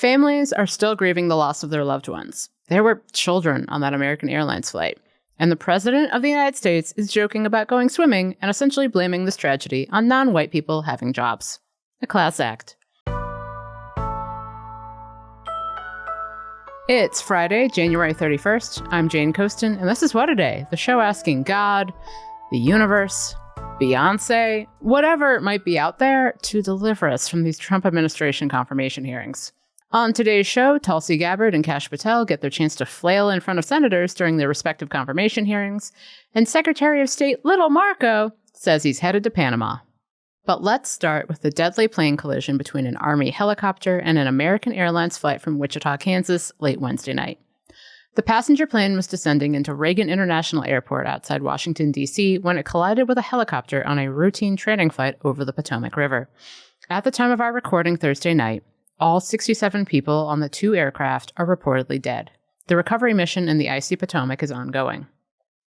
Families are still grieving the loss of their loved ones. There were children on that American Airlines flight. And the President of the United States is joking about going swimming and essentially blaming this tragedy on non-white people having jobs. A class act. It's Friday, January 31st. I'm Jane Coaston, and this is What a Day, the show asking God, the universe, Beyonce, whatever it might be out there, to deliver us from these Trump administration confirmation hearings. On today's show, Tulsi Gabbard and Kash Patel get their chance to flail in front of senators during their respective confirmation hearings, and Secretary of State Little Marco says he's headed to Panama. But let's start with the deadly plane collision between an Army helicopter and an American Airlines flight from Wichita, Kansas, late Wednesday night. The passenger plane was descending into Reagan International Airport outside Washington, D.C. when it collided with a helicopter on a routine training flight over the Potomac River. At the time of our recording Thursday night, all 67 people on the two aircraft are reportedly dead. The recovery mission in the icy Potomac is ongoing.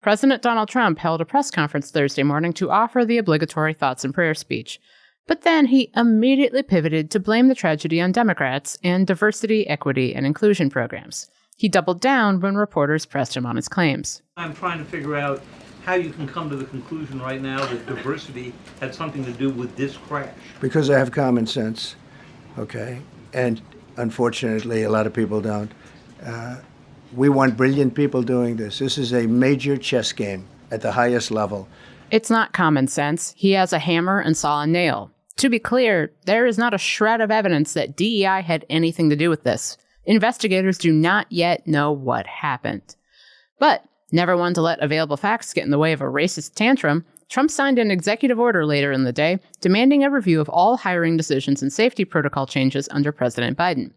President Donald Trump held a press conference Thursday morning to offer the obligatory thoughts and prayers speech. But then he immediately pivoted to blame the tragedy on Democrats and diversity, equity, and inclusion programs. He doubled down when reporters pressed him on his claims. I'm trying to figure out how you can come to the conclusion right now that diversity had something to do with this crash. Because I have common sense, okay? And unfortunately, a lot of people don't. We want brilliant people doing this. This is a major chess game at the highest level. It's not common sense. He has a hammer and saw a nail. To be clear, there is not a shred of evidence that DEI had anything to do with this. Investigators do not yet know what happened. But, never one to let available facts get in the way of a racist tantrum, Trump signed an executive order later in the day demanding a review of all hiring decisions and safety protocol changes under President Biden.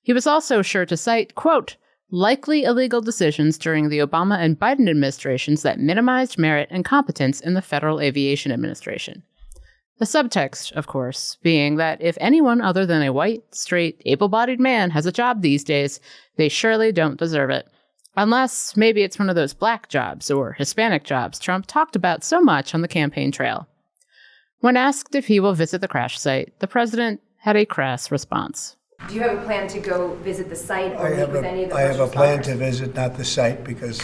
He was also sure to cite, quote, likely illegal decisions during the Obama and Biden administrations that minimized merit and competence in the Federal Aviation Administration. The subtext, of course, being that if anyone other than a white, straight, able-bodied man has a job these days, they surely don't deserve it. Unless maybe it's one of those black jobs or Hispanic jobs Trump talked about so much on the campaign trail. When asked if he will visit the crash site, the president had a crass response. Do you have a plan to go visit the site or meet with any of the I have a plan responders? to visit, not the site, because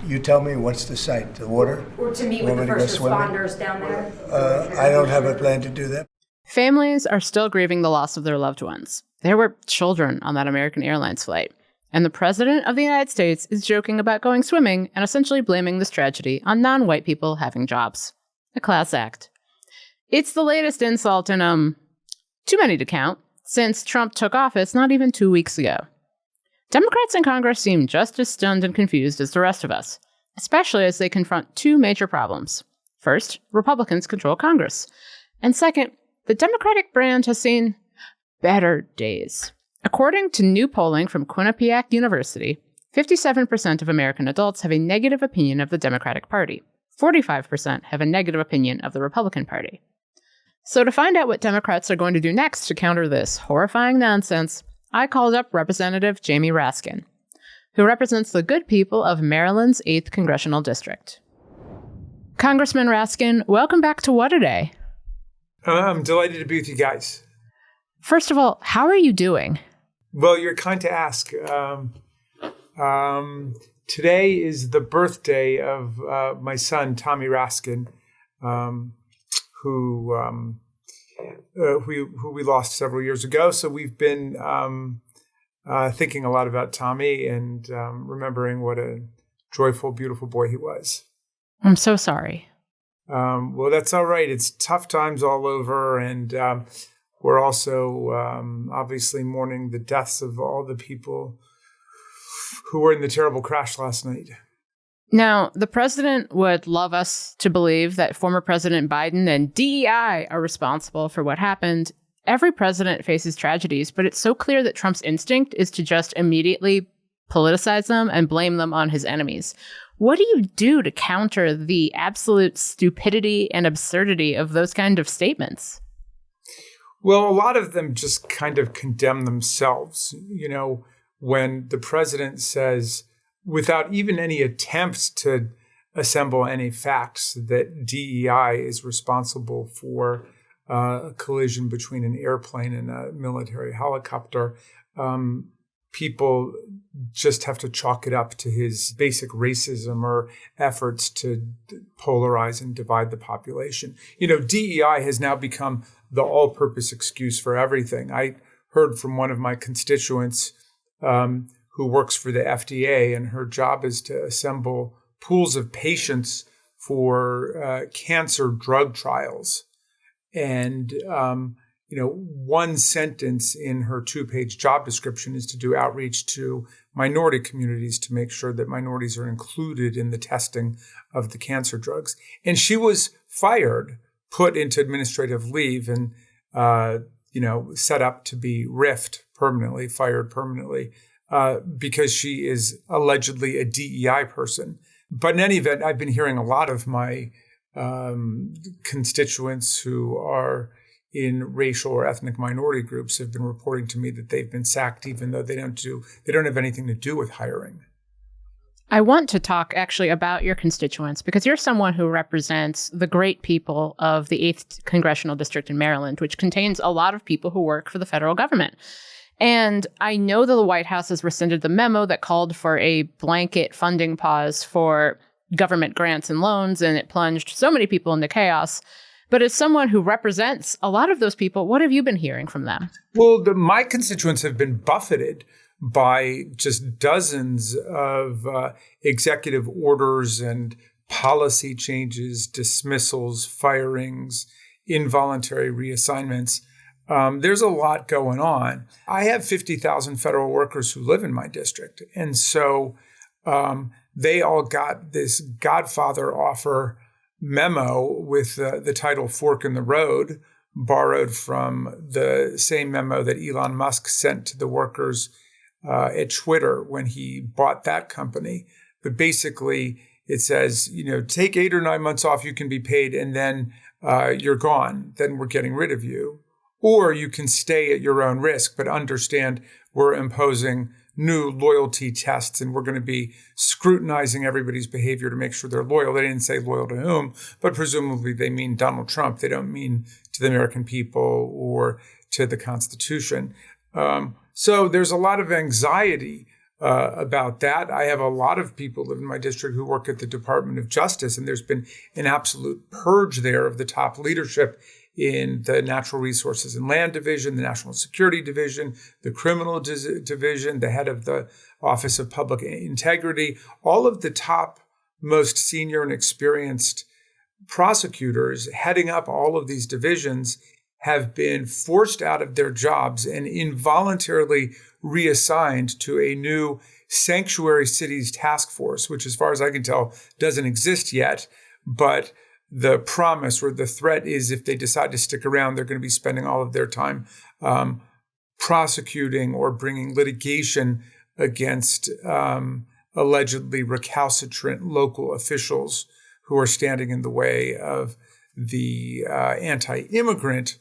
you tell me, what's the site? The water? Or to meet with the first responders down there? I don't have a plan to do that. Families are still grieving the loss of their loved ones. There were children on that American Airlines flight. And the President of the United States is joking about going swimming and essentially blaming this tragedy on non-white people having jobs. A class act. It's the latest insult in, too many to count, since Trump took office not even 2 weeks ago. Democrats in Congress seem just as stunned and confused as the rest of us, especially as they confront two major problems. First, Republicans control Congress. And second, the Democratic brand has seen better days. According to new polling from Quinnipiac University, 57% of American adults have a negative opinion of the Democratic Party. 45% have a negative opinion of the Republican Party. So to find out what Democrats are going to do next to counter this horrifying nonsense, I called up Representative Jamie Raskin, who represents the good people of Maryland's 8th Congressional District. Congressman Raskin, welcome back to What a Day. I'm delighted to be with you guys. First of all, how are you doing? Well, you're kind to ask. Today is the birthday of my son, Tommy Raskin, who we lost several years ago. So we've been thinking a lot about Tommy and remembering what a joyful, beautiful boy he was. I'm so sorry. Well, that's all right. It's tough times all over, and we're also obviously mourning the deaths of all the people who were in the terrible crash last night. Now, the president would love us to believe that former President Biden and DEI are responsible for what happened. Every president faces tragedies, but it's so clear that Trump's instinct is to just immediately politicize them and blame them on his enemies. What do you do to counter the absolute stupidity and absurdity of those kind of statements? Well, a lot of them just kind of condemn themselves. You know, when the president says, without even any attempts to assemble any facts, that DEI is responsible for a collision between an airplane and a military helicopter. People just have to chalk it up to his basic racism or efforts to polarize and divide the population. DEI has now become the all-purpose excuse for everything. I heard from one of my constituents who works for the FDA, and her job is to assemble pools of patients for cancer drug trials. And one sentence in her 2-page job description is to do outreach to minority communities to make sure that minorities are included in the testing of the cancer drugs. And she was fired, put into administrative leave, and, set up to be fired permanently, because she is allegedly a DEI person. But in any event, I've been hearing a lot of my constituents who are in racial or ethnic minority groups have been reporting to me that they've been sacked, even though they don't have anything to do with hiring. I want to talk actually about your constituents, because you're someone who represents the great people of the 8th Congressional District in Maryland, which contains a lot of people who work for the federal government. And I know that the White House has rescinded the memo that called for a blanket funding pause for government grants and loans, and it plunged so many people into chaos. But as someone who represents a lot of those people, what have you been hearing from them? Well, my constituents have been buffeted by just dozens of executive orders and policy changes, dismissals, firings, involuntary reassignments. There's a lot going on. I have 50,000 federal workers who live in my district. And so they all got this Godfather offer memo with the title Fork in the Road, borrowed from the same memo that Elon Musk sent to the workers at Twitter when he bought that company. But basically, it says, take 8 or 9 months off, you can be paid, and then you're gone. Then we're getting rid of you. Or you can stay at your own risk, but understand we're imposing new loyalty tests, and we're going to be scrutinizing everybody's behavior to make sure they're loyal. They didn't say loyal to whom, but presumably they mean Donald Trump. They don't mean to the American people or to the Constitution. So there's a lot of anxiety about that. I have a lot of people live in my district who work at the Department of Justice, and there's been an absolute purge there of the top leadership in the Natural Resources and Land Division, the National Security Division, the Criminal Division, the head of the Office of Public Integrity. All of the top, most senior and experienced prosecutors heading up all of these divisions have been forced out of their jobs and involuntarily reassigned to a new sanctuary cities task force, which, as far as I can tell, doesn't exist yet. But the promise or the threat is if they decide to stick around, they're going to be spending all of their time prosecuting or bringing litigation against allegedly recalcitrant local officials who are standing in the way of the anti-immigrant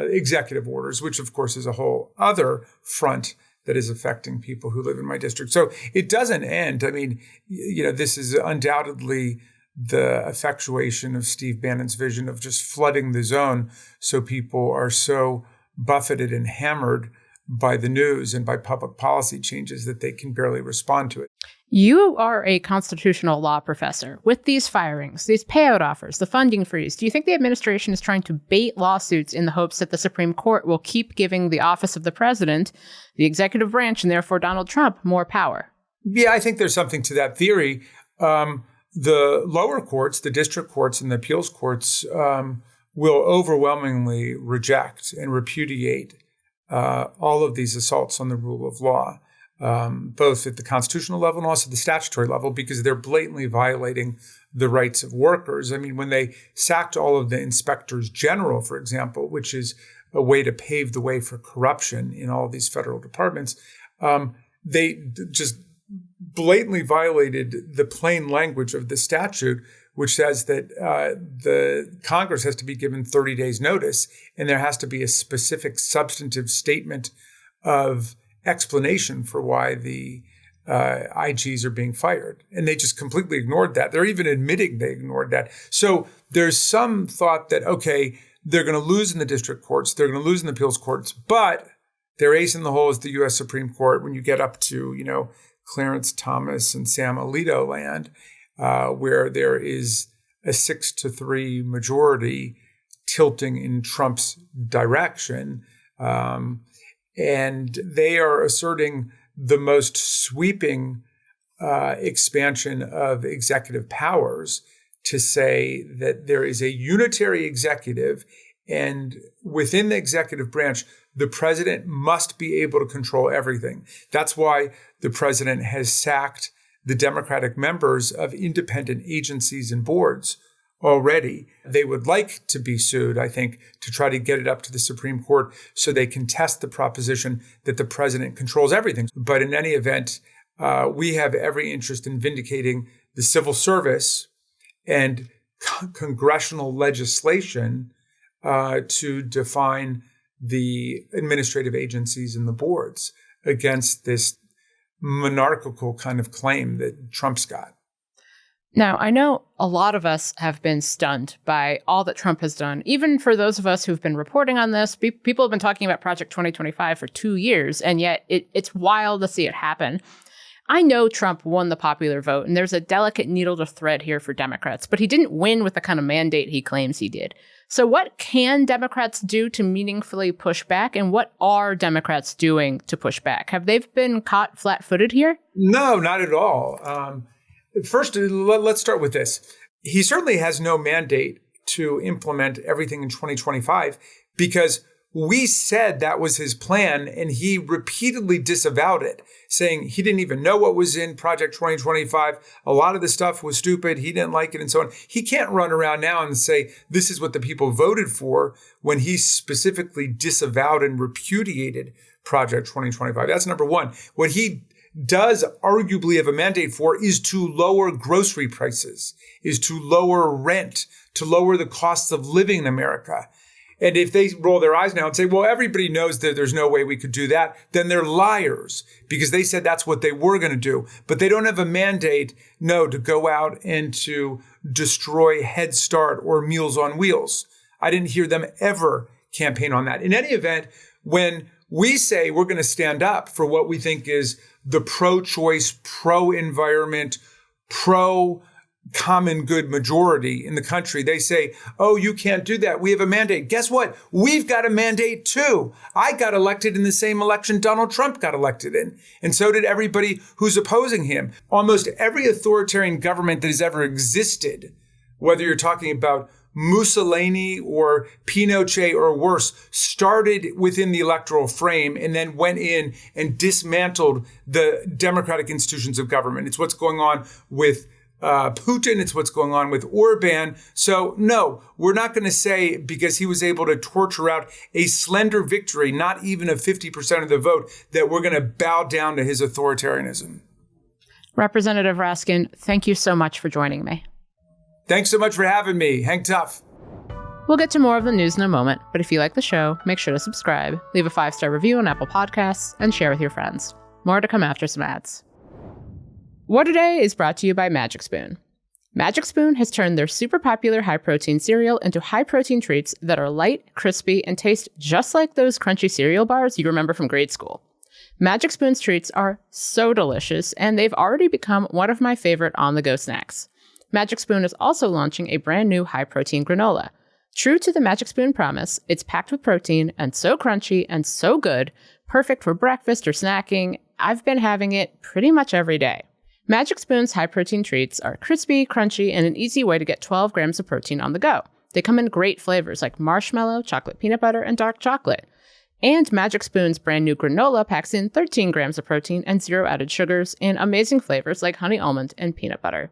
executive orders, which, of course, is a whole other front that is affecting people who live in my district. So it doesn't end. I mean, this is undoubtedly the effectuation of Steve Bannon's vision of just flooding the zone so people are so buffeted and hammered by the news and by public policy changes that they can barely respond to it. You are a constitutional law professor. With these firings, these payout offers, the funding freeze, do you think the administration is trying to bait lawsuits in the hopes that the Supreme Court will keep giving the office of the president, the executive branch, and therefore Donald Trump, more power? Yeah, I think there's something to that theory. The lower courts, the district courts and the appeals courts will overwhelmingly reject and repudiate all of these assaults on the rule of law. Both at the constitutional level and also the statutory level, because they're blatantly violating the rights of workers. I mean, when they sacked all of the inspectors general, for example, which is a way to pave the way for corruption in all of these federal departments, they just blatantly violated the plain language of the statute, which says that the Congress has to be given 30 days notice, and there has to be a specific substantive statement of explanation for why the IGs are being fired. And they just completely ignored that. They're even admitting they ignored that. So there's some thought that, okay, they're going to lose in the district courts, they're going to lose in the appeals courts, but their ace in the hole is the U.S. Supreme Court when you get up to, Clarence Thomas and Sam Alito land, where there is a 6-3 majority tilting in Trump's direction. And they are asserting the most sweeping expansion of executive powers to say that there is a unitary executive, and within the executive branch, the president must be able to control everything. That's why the president has sacked the Democratic members of independent agencies and boards already. They would like to be sued, I think, to try to get it up to the Supreme Court so they can test the proposition that the president controls everything. But in any event, we have every interest in vindicating the civil service and congressional legislation to define the administrative agencies and the boards against this monarchical kind of claim that Trump's got. Now, I know a lot of us have been stunned by all that Trump has done. Even for those of us who've been reporting on this, people have been talking about Project 2025 for 2 years, and yet it's wild to see it happen. I know Trump won the popular vote, and there's a delicate needle to thread here for Democrats, but he didn't win with the kind of mandate he claims he did. So what can Democrats do to meaningfully push back, and what are Democrats doing to push back? Have they been caught flat-footed here? No, not at all. First, let's start with this. He certainly has no mandate to implement everything in 2025 because we said that was his plan, and he repeatedly disavowed it, saying he didn't even know what was in Project 2025. A lot of the stuff was stupid. He didn't like it and so on. He can't run around now and say this is what the people voted for when he specifically disavowed and repudiated Project 2025. That's number one. What he does arguably have a mandate for is to lower grocery prices, is to lower rent, to lower the costs of living in America. And if they roll their eyes now and say, well, everybody knows that there's no way we could do that, then they're liars because they said that's what they were going to do. But they don't have a mandate, to go out and to destroy Head Start or Meals on Wheels. I didn't hear them ever campaign on that. In any event, when we say we're going to stand up for what we think is the pro-choice, pro-environment, pro-common good majority in the country, they say, oh, you can't do that. We have a mandate. Guess what? We've got a mandate too. I got elected in the same election Donald Trump got elected in. And so did everybody who's opposing him. Almost every authoritarian government that has ever existed, whether you're talking about Mussolini or Pinochet or worse, started within the electoral frame and then went in and dismantled the democratic institutions of government. It's what's going on with Putin. It's what's going on with Orban. So no, we're not going to say because he was able to torture out a slender victory, not even of 50% of the vote, that we're going to bow down to his authoritarianism. Representative Raskin, thank you so much for joining me. Thanks so much for having me. Hang tough. We'll get to more of the news in a moment, but if you like the show, make sure to subscribe, leave a 5-star review on Apple Podcasts, and share with your friends. More to come after some ads. What Today is brought to you by Magic Spoon. Magic Spoon has turned their super popular high-protein cereal into high-protein treats that are light, crispy, and taste just like those crunchy cereal bars you remember from grade school. Magic Spoon's treats are so delicious, and they've already become one of my favorite on-the-go snacks. Magic Spoon is also launching a brand new high-protein granola. True to the Magic Spoon promise, it's packed with protein and so crunchy and so good, perfect for breakfast or snacking. I've been having it pretty much every day. Magic Spoon's high-protein treats are crispy, crunchy, and an easy way to get 12 grams of protein on the go. They come in great flavors like marshmallow, chocolate peanut butter, and dark chocolate. And Magic Spoon's brand new granola packs in 13 grams of protein and 0 added sugars in amazing flavors like honey almond and peanut butter.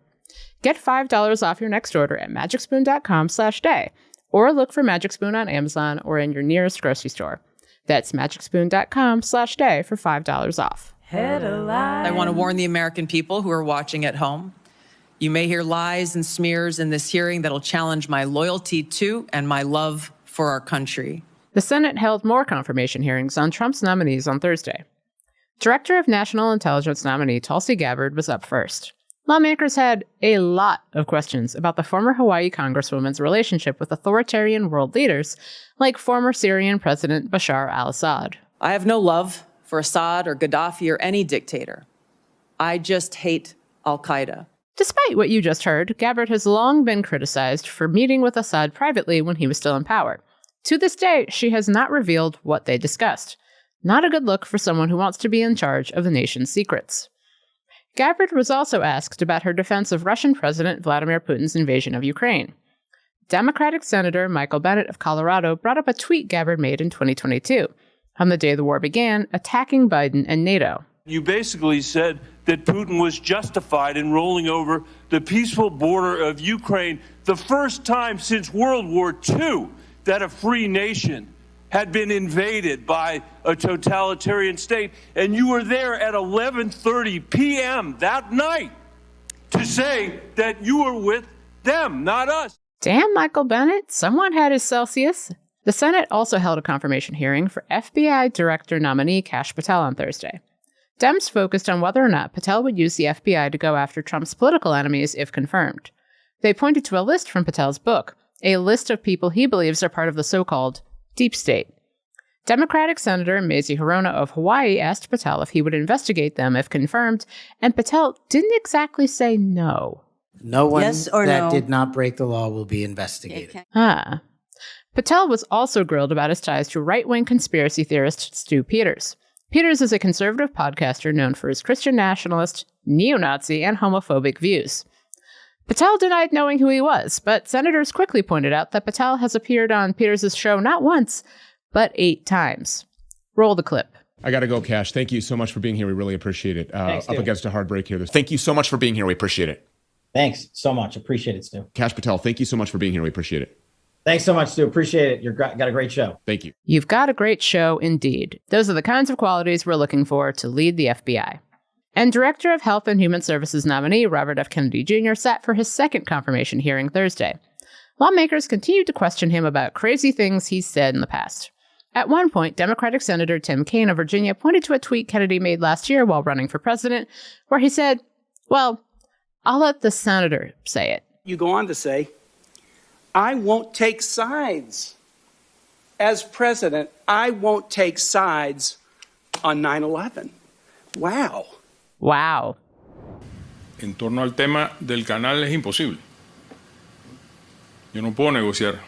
Get $5 off your next order at magicspoon.com/day, or look for Magic Spoon on Amazon or in your nearest grocery store. That's magicspoon.com/day for $5 off. I want to warn the American people who are watching at home. You may hear lies and smears in this hearing that'll challenge my loyalty to and my love for our country. The Senate held more confirmation hearings on Trump's nominees on Thursday. Director of National Intelligence nominee Tulsi Gabbard was up first. Lawmakers had a lot of questions about the former Hawaii Congresswoman's relationship with authoritarian world leaders like former Syrian President Bashar al-Assad. I have no love for Assad or Gaddafi or any dictator. I just hate al-Qaeda. Despite what you just heard, Gabbard has long been criticized for meeting with Assad privately when he was still in power. To this day, she has not revealed what they discussed. Not a good look for someone who wants to be in charge of the nation's secrets. Gabbard was also asked about her defense of Russian President Vladimir Putin's invasion of Ukraine. Democratic Senator Michael Bennet of Colorado brought up a tweet Gabbard made in 2022, on the day the war began, attacking Biden and NATO. You basically said that Putin was justified in rolling over the peaceful border of Ukraine, the first time since World War II that a free nation had been invaded by a totalitarian state, and you were there at 11:30 p.m. that night to say that you were with them, not us. Damn, Michael Bennet, someone had his Celsius. The Senate also held a confirmation hearing for FBI Director nominee Kash Patel on Thursday. Dems focused on whether or not Patel would use the FBI to go after Trump's political enemies if confirmed. They pointed to a list from Patel's book, a list of people he believes are part of the so-called Deep State. Democratic Senator Mazie Hirono of Hawaii asked Patel if he would investigate them if confirmed, and Patel didn't exactly say no. No one Yes or that no? did not break the law will be investigated. Patel was also grilled about his ties to right-wing conspiracy theorist Stu Peters. Peters is a conservative podcaster known for his Christian nationalist, neo-Nazi, and homophobic views. Patel denied knowing who he was, but senators quickly pointed out that Patel has appeared on Peters' show not once, but 8 times. Roll the clip. I got to go, Kash. Thank you so much for being here. We really appreciate it. Thanks, up against a hard break here. Thank you so much for being here. We appreciate it. Thanks so much. Appreciate it, Stu. Kash Patel, thank you so much for being here. We appreciate it. Thanks so much, Stu. Appreciate it. You've got a great show. Thank you. You've got a great show indeed. Those are the kinds of qualities we're looking for to lead the FBI. And Director of Health and Human Services nominee Robert F. Kennedy Jr. sat for his second confirmation hearing Thursday. Lawmakers continued to question him about crazy things he's said in the past. At one point, Democratic Senator Tim Kaine of Virginia pointed to a tweet Kennedy made last year while running for president, where he said, "Well, I'll let the senator say it." You go on to say, "I won't take sides. As president, I won't take sides on 9/11. Wow. Wow. En torno al tema del canal es imposible. Yo no puedo negociar.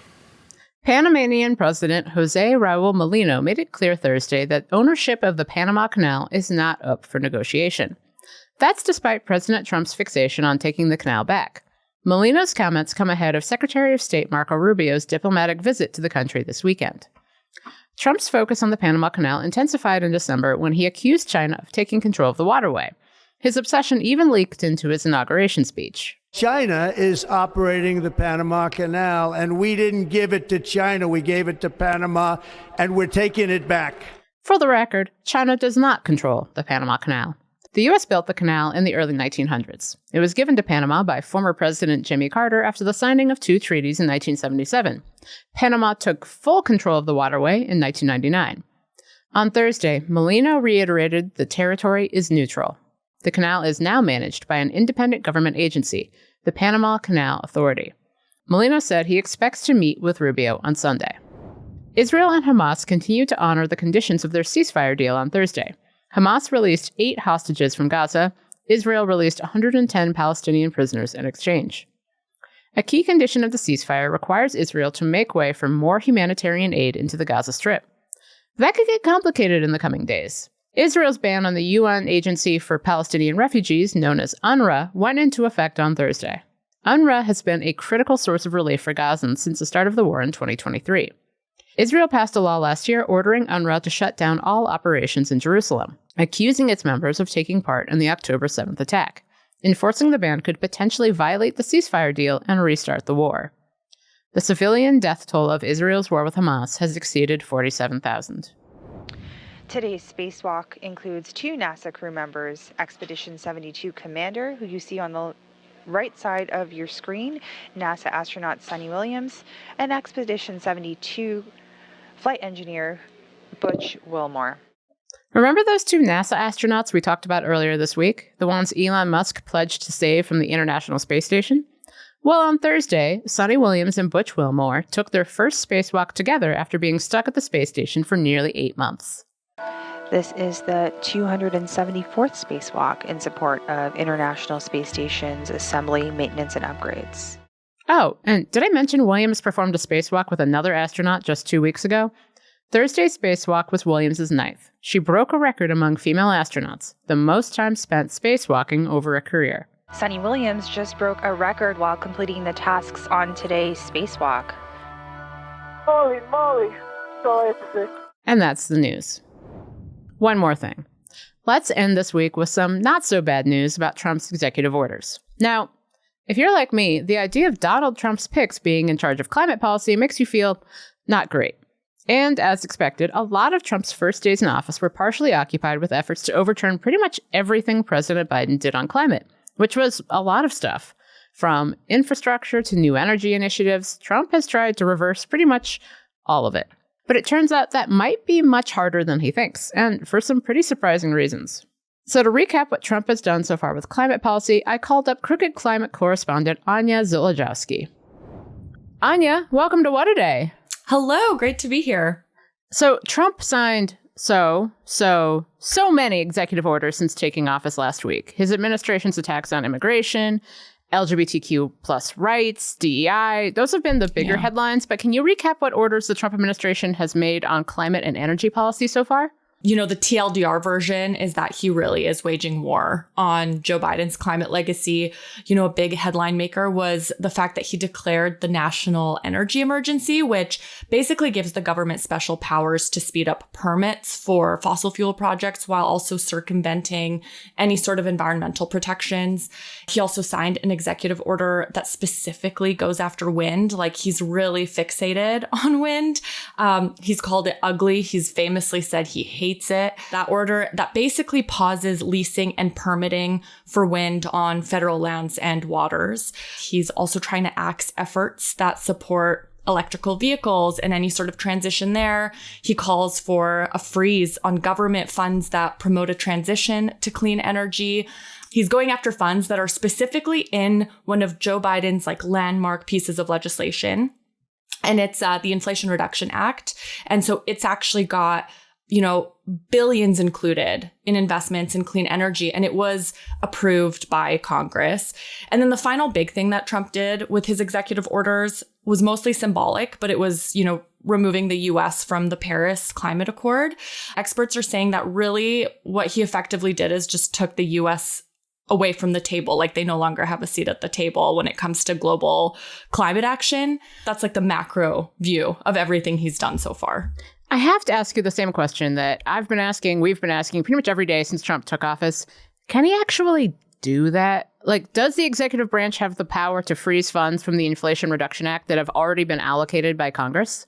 Panamanian President Jose Raul Mulino made it clear Thursday that ownership of the Panama Canal is not up for negotiation. That's despite President Trump's fixation on taking the canal back. Molino's comments come ahead of Secretary of State Marco Rubio's diplomatic visit to the country this weekend. Trump's focus on the Panama Canal intensified in December when he accused China of taking control of the waterway. His obsession even leaked into his inauguration speech. China is operating the Panama Canal, and we didn't give it to China. We gave it to Panama, and we're taking it back. For the record, China does not control the Panama Canal. The U.S. built the canal in the early 1900s. It was given to Panama by former President Jimmy Carter after the signing of 2 treaties in 1977. Panama took full control of the waterway in 1999. On Thursday, Molino reiterated the territory is neutral. The canal is now managed by an independent government agency, the Panama Canal Authority. Molino said he expects to meet with Rubio on Sunday. Israel and Hamas continue to honor the conditions of their ceasefire deal on Thursday. Hamas released 8 hostages from Gaza. Israel released 110 Palestinian prisoners in exchange. A key condition of the ceasefire requires Israel to make way for more humanitarian aid into the Gaza Strip. That could get complicated in the coming days. Israel's ban on the UN Agency for Palestinian Refugees, known as UNRWA, went into effect on Thursday. UNRWA has been a critical source of relief for Gazans since the start of the war in 2023. Israel passed a law last year ordering UNRWA to shut down all operations in Jerusalem, accusing its members of taking part in the October 7th attack. Enforcing the ban could potentially violate the ceasefire deal and restart the war. The civilian death toll of Israel's war with Hamas has exceeded 47,000. Today's spacewalk includes 2 NASA crew members, Expedition 72 Commander, who you see on the right side of your screen, NASA astronaut Sunny Williams, and Expedition 72 Flight Engineer Butch Wilmore. Remember those 2 NASA astronauts we talked about earlier this week? The ones Elon Musk pledged to save from the International Space Station? Well, on Thursday, Sonny Williams and Butch Wilmore took their first spacewalk together after being stuck at the space station for nearly 8 months. This is the 274th spacewalk in support of International Space Station's assembly, maintenance, and upgrades. Oh, and did I mention Williams performed a spacewalk with another astronaut just 2 weeks ago? Thursday's spacewalk was Williams' 9th. She broke a record among female astronauts, the most time spent spacewalking over a career. Sonny Williams just broke a record while completing the tasks on today's spacewalk. Holy moly. So And that's the news. One more thing. Let's end this week with some not so bad news about Trump's executive orders. Now, if you're like me, the idea of Donald Trump's picks being in charge of climate policy makes you feel not great. And as expected, a lot of Trump's first days in office were partially occupied with efforts to overturn pretty much everything President Biden did on climate, which was a lot of stuff. From infrastructure to new energy initiatives, Trump has tried to reverse pretty much all of it. But it turns out that might be much harder than he thinks, and for some pretty surprising reasons. So to recap what Trump has done so far with climate policy, I called up Crooked climate correspondent Anya Zoledziowski. Anya, welcome to What a Day. Hello, great to be here. So Trump signed so many executive orders since taking office last week. His administration's attacks on immigration, LGBTQ plus rights, DEI, those have been the bigger headlines. But can you recap what orders the Trump administration has made on climate and energy policy so far? You know, the TLDR version is that he really is waging war on Joe Biden's climate legacy. You know, a big headline maker was the fact that he declared the national energy emergency, which basically gives the government special powers to speed up permits for fossil fuel projects while also circumventing any sort of environmental protections. He also signed an executive order that specifically goes after wind. Like, he's really fixated on wind. He's called it ugly. He's famously said he hates it. That order that basically pauses leasing and permitting for wind on federal lands and waters. He's also trying to axe efforts that support electrical vehicles and any sort of transition there. He calls for a freeze on government funds that promote a transition to clean energy. He's going after funds that are specifically in one of Joe Biden's landmark pieces of legislation. And it's the Inflation Reduction Act. And so it's actually got billions included in investments in clean energy, and it was approved by Congress. And then the final big thing that Trump did with his executive orders was mostly symbolic, but it was, removing the U.S. from the Paris Climate Accord. Experts are saying that really what he effectively did is just took the U.S. away from the table. Like, they no longer have a seat at the table when it comes to global climate action. That's the macro view of everything he's done so far. I have to ask you the same question that we've been asking pretty much every day since Trump took office. Can he actually do that? Does the executive branch have the power to freeze funds from the Inflation Reduction Act that have already been allocated by Congress?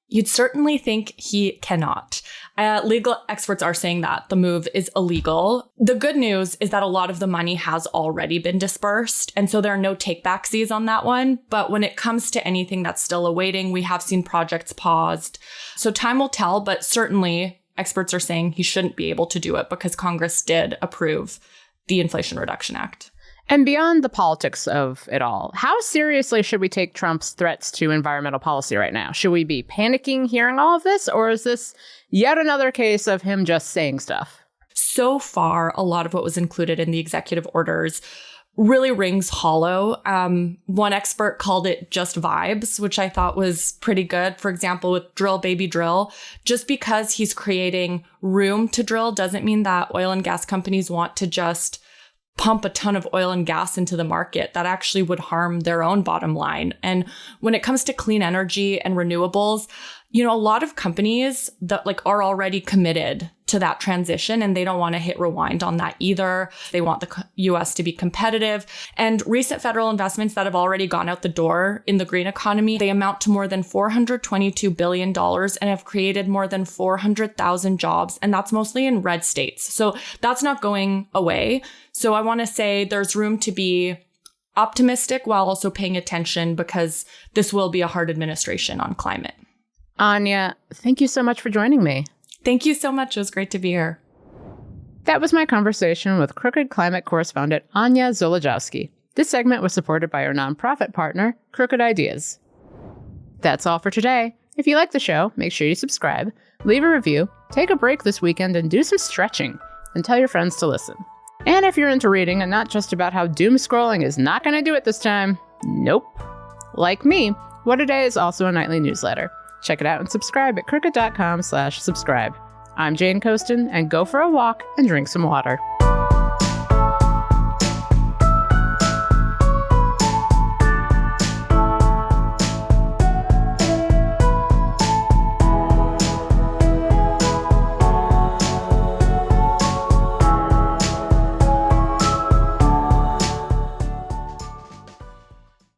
You'd certainly think he cannot. Legal experts are saying that the move is illegal. The good news is that a lot of the money has already been dispersed, and so there are no take-backsies on that one. But when it comes to anything that's still awaiting, we have seen projects paused. So time will tell, but certainly experts are saying he shouldn't be able to do it because Congress did approve the Inflation Reduction Act. And beyond the politics of it all, how seriously should we take Trump's threats to environmental policy right now? Should we be panicking hearing all of this, or is this yet another case of him just saying stuff? So far, a lot of what was included in the executive orders really rings hollow. One expert called it just vibes, which I thought was pretty good. For example, with drill, baby, drill, just because he's creating room to drill doesn't mean that oil and gas companies want to just pump a ton of oil and gas into the market. That actually would harm their own bottom line. And when it comes to clean energy and renewables, a lot of companies that are already committed to that transition, and they don't want to hit rewind on that either. They want the U.S. to be competitive. And recent federal investments that have already gone out the door in the green economy, they amount to more than $422 billion and have created more than 400,000 jobs. And that's mostly in red states. So that's not going away. So I want to say there's room to be optimistic while also paying attention, because this will be a hard administration on climate. Anya, thank you so much for joining me. Thank you so much. It was great to be here. That was my conversation with Crooked climate correspondent Anya Zoledziowski. This segment was supported by our nonprofit partner, Crooked Ideas. That's all for today. If you like the show, make sure you subscribe, leave a review, take a break this weekend and do some stretching, and tell your friends to listen. And if you're into reading and not just about how doom scrolling is not going to do it this time, nope. Like me, What A Day is also a nightly newsletter. Check it out and subscribe at crooked.com/subscribe. I'm Jane Coaston, and go for a walk and drink some water.